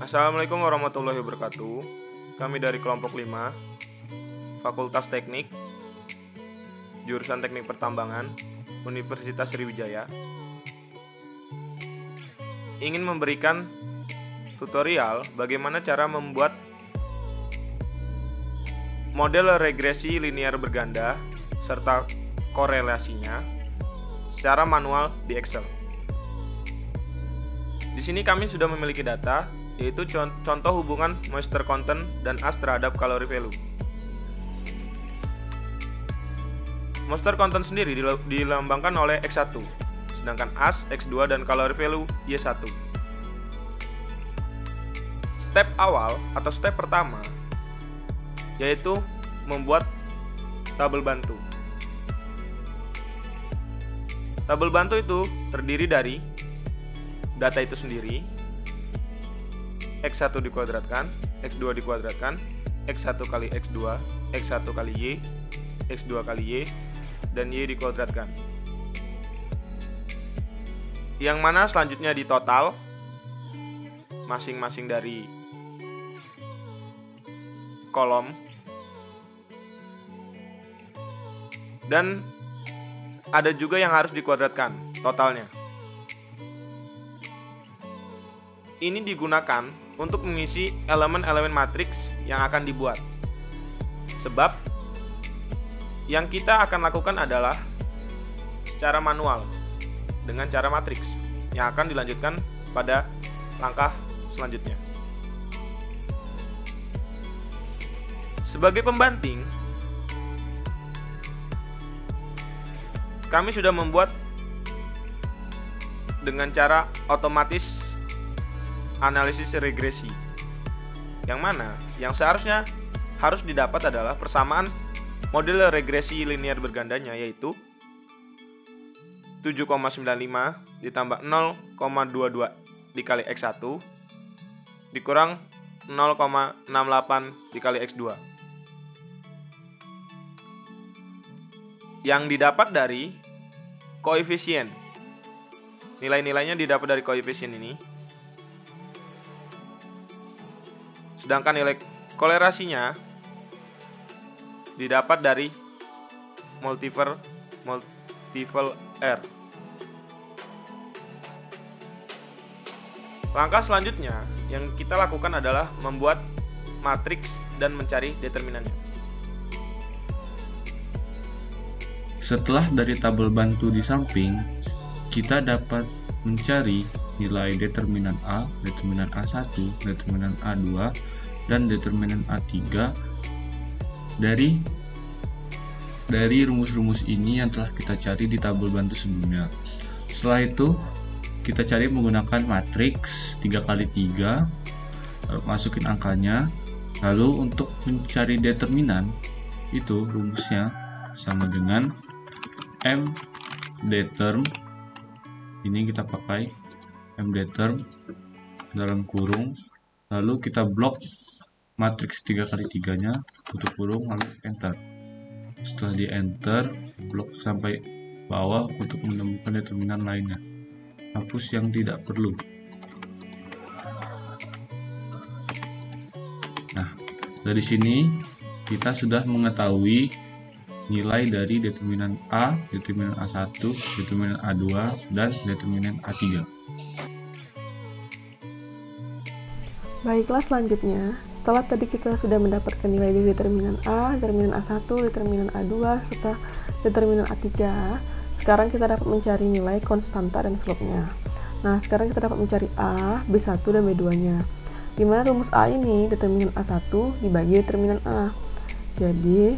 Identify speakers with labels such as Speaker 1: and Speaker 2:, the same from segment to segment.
Speaker 1: Assalamualaikum warahmatullahi wabarakatuh. Kami dari kelompok 5, Fakultas Teknik, Jurusan Teknik Pertambangan, Universitas Sriwijaya, ingin memberikan tutorial bagaimana cara membuat model regresi linear berganda serta korelasinya secara manual di Excel. Di sini kami sudah memiliki data, yaitu contoh hubungan moisture content dan AS terhadap kalori value. Moisture content sendiri dilambangkan oleh X1, sedangkan AS X2 dan kalori value Y1. Step awal atau step pertama yaitu membuat tabel bantu. Tabel bantu itu terdiri dari data itu sendiri, X1 dikuadratkan, X2 dikuadratkan, X1 kali X2, X1 kali Y, X2 kali Y, dan Y dikuadratkan. Yang mana selanjutnya ditotal masing-masing dari kolom, dan ada juga yang harus dikuadratkan totalnya. Ini digunakan untuk mengisi elemen-elemen matriks yang akan dibuat. Sebab yang kita akan lakukan adalah secara manual dengan cara matriks yang akan dilanjutkan pada langkah selanjutnya. Sebagai pembanting, kami sudah membuat dengan cara otomatis analisis regresi, yang mana yang seharusnya harus didapat adalah persamaan model regresi linear bergandanya, yaitu 7,95 ditambah 0,22 dikali X1 dikurang 0,68 dikali X2, yang didapat dari koefisien. Nilai-nilainya didapat dari koefisien ini. Sedangkan nilai korelasinya didapat dari multiple R. Langkah selanjutnya yang kita lakukan adalah membuat matriks dan mencari determinannya.
Speaker 2: Setelah dari tabel bantu di samping, kita dapat mencari nilai determinan A, determinan A1, determinan A2, dan determinan A3 dari rumus-rumus ini yang telah kita cari di tabel bantu sebelumnya. Setelah itu, kita cari menggunakan matriks 3x3, masukin angkanya, lalu untuk mencari determinan, itu rumusnya sama dengan mdeterm, ini kita pakai mdeterm dalam kurung, lalu kita blok matriks 3x3 nya, tutup kurung, lalu enter. Setelah di enter, blok sampai bawah untuk menemukan determinan lainnya. Hapus yang tidak perlu. Nah, dari sini kita sudah mengetahui nilai dari determinan A, determinan A1, determinan A2, dan determinan A3.
Speaker 3: Baiklah, selanjutnya, setelah tadi kita sudah mendapatkan nilai dari determinan A, determinan A1, determinan A2, serta determinan A3, sekarang kita dapat mencari nilai konstanta dan slope-nya. Nah, sekarang kita dapat mencari A, B1, dan B2-nya. Dimana rumus A ini, determinan A1 dibagi determinan A. Jadi,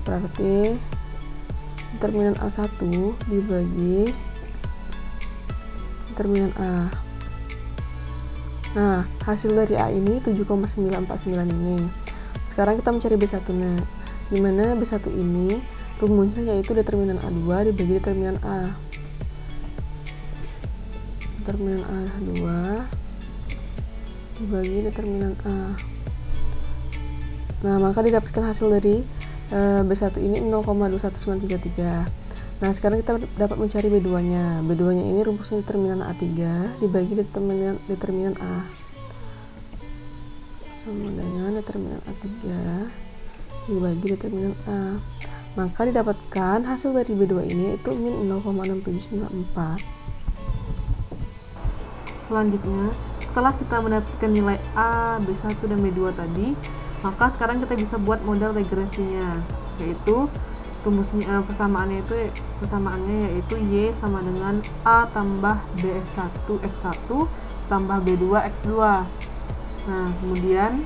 Speaker 3: berarti determinan A1 dibagi determinan A. Nah, hasil dari A ini 7,949 ini. Sekarang kita mencari B1-nya. Dimana B1 ini rumusnya yaitu determinan A2 dibagi determinan A. Determinan A2 dibagi determinan A. Nah, maka didapatkan hasil dari B1 ini 0,21933. Nah, sekarang kita dapat mencari B2-nya. B2-nya ini rumusnya determinan A3 dibagi determinan A. Sama dengan determinan A3 dibagi determinan A. Maka didapatkan hasil dari B2 ini yaitu min 0,6794. Selanjutnya, setelah kita mendapatkan nilai A, B1, dan B2 tadi, maka sekarang kita bisa buat model regresinya, yaitu rumusnya persamaannya yaitu Y sama dengan A tambah BX1 X1 tambah B2 X2. Nah, kemudian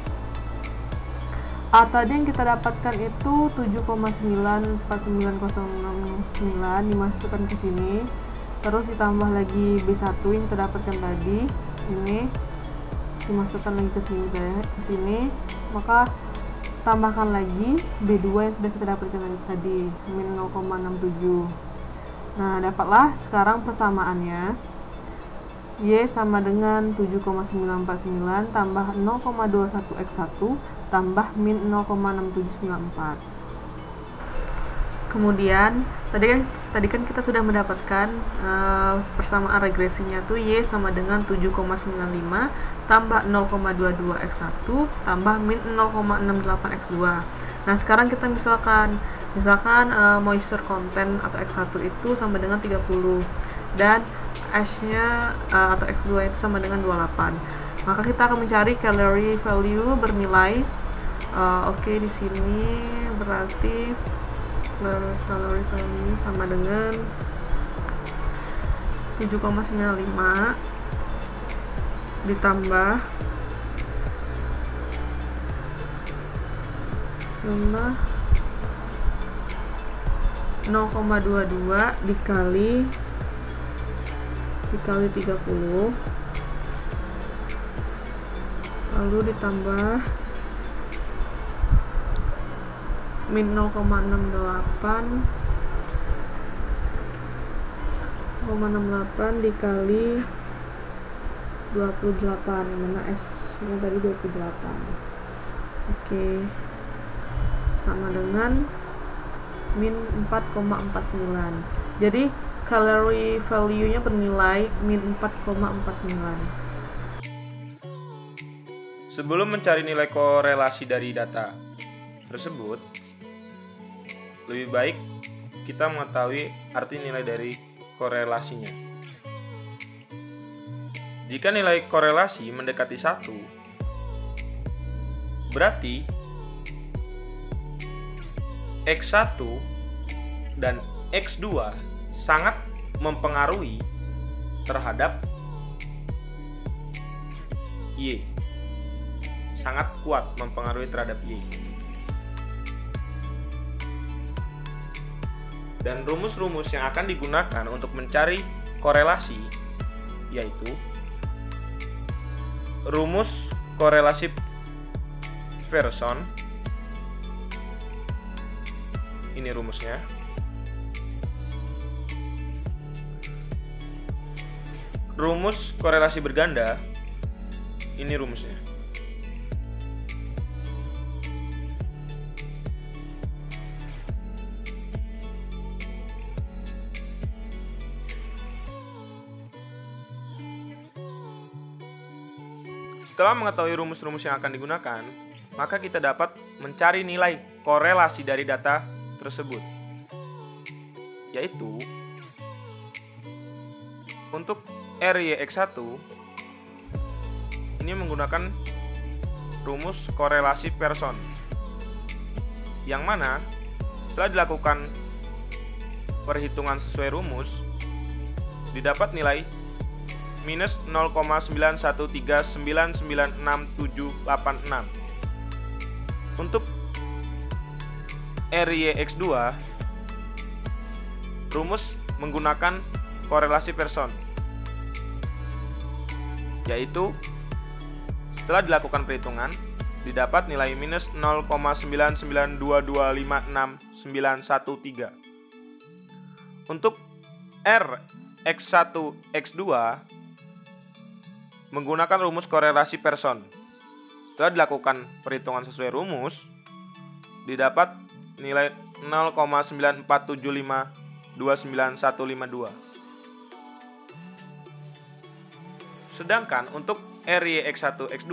Speaker 3: A tadi yang kita dapatkan itu 7,949069 dimasukkan ke sini, terus ditambah lagi B1 yang kita dapatkan tadi, ini dimasukkan lagi ke sini, maka tambahkan lagi B2 yang sudah kita dapatkan tadi, min 0,67. Nah, dapatlah sekarang persamaannya Y sama dengan 7,949 tambah 0,21x1 tambah min 0,6794. Kemudian tadi kan kita sudah mendapatkan persamaan regresinya tuh Y sama dengan 7,95 tambah 0,22x1 tambah min 0,68x2. Nah, sekarang kita misalkan moisture content atau x1 itu sama dengan 30 dan H-nya atau x2 itu sama dengan 28. Maka kita akan mencari calorie value bernilai oke, di sini berarti calorie value sama dengan 7,95 ditambah 0,22 dikali 30, lalu ditambah min 0,68 dikali 28, mana S-nya tadi 28. Oke, sama dengan min 4,49. Jadi calorie value-nya bernilai min 4,49.
Speaker 1: Sebelum mencari nilai korelasi dari data tersebut, lebih baik kita mengetahui arti nilai dari korelasinya. Jika nilai korelasi mendekati 1, berarti X1 dan X2 sangat mempengaruhi terhadap Y. Sangat kuat mempengaruhi terhadap Y. Dan rumus-rumus yang akan digunakan untuk mencari korelasi yaitu rumus korelasi Pearson. Ini rumusnya. Rumus korelasi berganda. Ini rumusnya. Setelah mengetahui rumus-rumus yang akan digunakan, maka kita dapat mencari nilai korelasi dari data tersebut. Yaitu, untuk RYX1, ini menggunakan rumus korelasi Pearson. Yang mana, setelah dilakukan perhitungan sesuai rumus, didapat nilai minus 0,913996786. Untuk RYX2, rumus menggunakan korelasi Pearson, yaitu setelah dilakukan perhitungan, didapat nilai minus 0,992256913. Untuk RX1X2, menggunakan rumus korelasi Pearson. Setelah dilakukan perhitungan sesuai rumus, didapat nilai 0,9475 29152. Sedangkan untuk RY X1 X2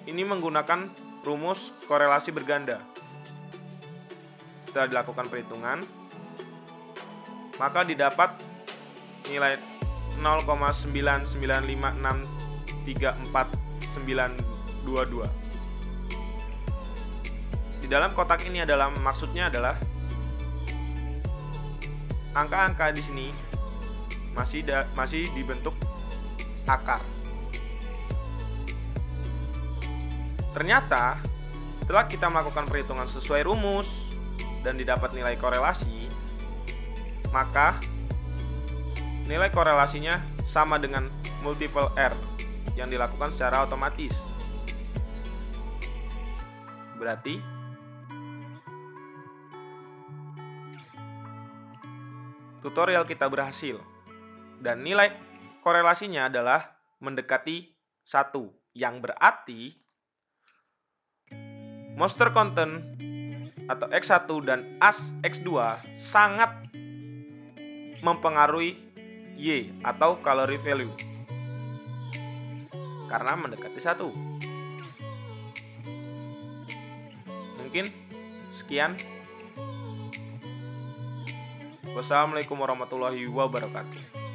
Speaker 1: ini menggunakan rumus korelasi berganda. Setelah dilakukan perhitungan, maka didapat nilai 0,995634922. Di dalam kotak ini maksudnya adalah angka-angka di sini masih dibentuk akar. Ternyata setelah kita melakukan perhitungan sesuai rumus dan didapat nilai korelasi, maka nilai korelasinya sama dengan multiple R yang dilakukan secara otomatis. Berarti tutorial kita berhasil dan nilai korelasinya adalah mendekati 1, yang berarti monster content atau X1 dan as X2 sangat mempengaruhi Y atau calorie value karena mendekati 1. Mungkin sekian. Wassalamualaikum warahmatullahi wabarakatuh.